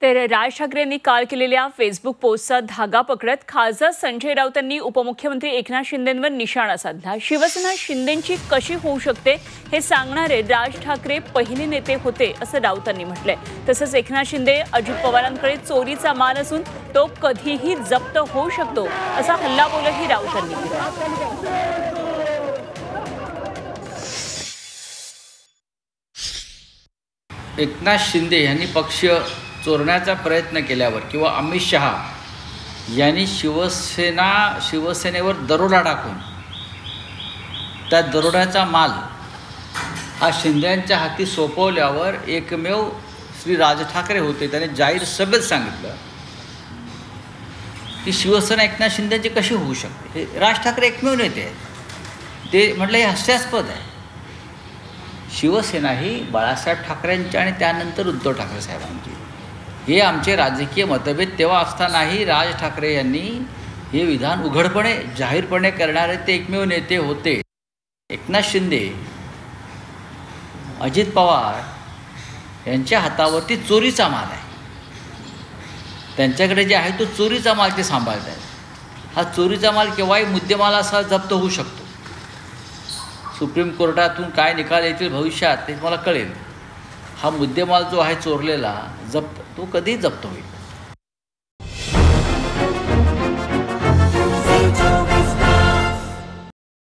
तर राज ठाकरेंनी काल केलेल्या फेसबुक पोस्टचा धागा पकडत खासदार संजय राऊतांनी उपमुख्यमंत्री एकनाथ शिंदेंवर निशाणा साधला। शिवसेना शिंदेंची कशी होऊ शकते हे सांगणारे राज ठाकरे पहिले नेते होते असं राऊतांनी म्हटलंय। तसंच एकनाथ शिंदे अजित पवारांकडे चोरीचा माल असून तो कधीही जप्त होऊ शकतो असा हल्लाबोलही राऊतांनी केला। एकनाथ शिंदे यांनी पक्ष चोरण्याचा प्रयत्न केल्यावर किंवा अमित शहा यांनी शिवसेनेवर दरोडा टाकून त्या दरोड्याचा माल हा शिंदेंच्या हाती सोपवल्यावर एकमेव श्री राज ठाकरे होते, त्याने जाहीर सभेत सांगितलं की शिवसेना एकनाथ शिंदेची कशी होऊ शकते। हे राज ठाकरे एकमेव नेते आहेत। ते म्हटलं हे हास्यास्पद आहे। शिवसेना ही बाळासाहेब ठाकरेंची आणि त्यानंतर उद्धव ठाकरे साहेबांची, हे आमचे राजकीय मतभेद तेव्हा असतानाही राज ठाकरे यांनी हे विधान उघडपणे जाहीरपणे करणारे ते एकमेव नेते होते। एकनाथ शिंदे, अजित पवार यांच्या हातावरती चोरीचा माल आहे। त्यांच्याकडे जे आहे तो चोरीचा माल ते सांभाळत आहेत। हा चोरीचा माल केव्हाही मुद्देमाल असा जप्त होऊ शकतो। सुप्रीम कोर्टातून काय निकाल येतील भविष्यात ते मला कळेल। हा मुद्देमाल जो आहे चोरलेला तो कधीही जप्त होईल।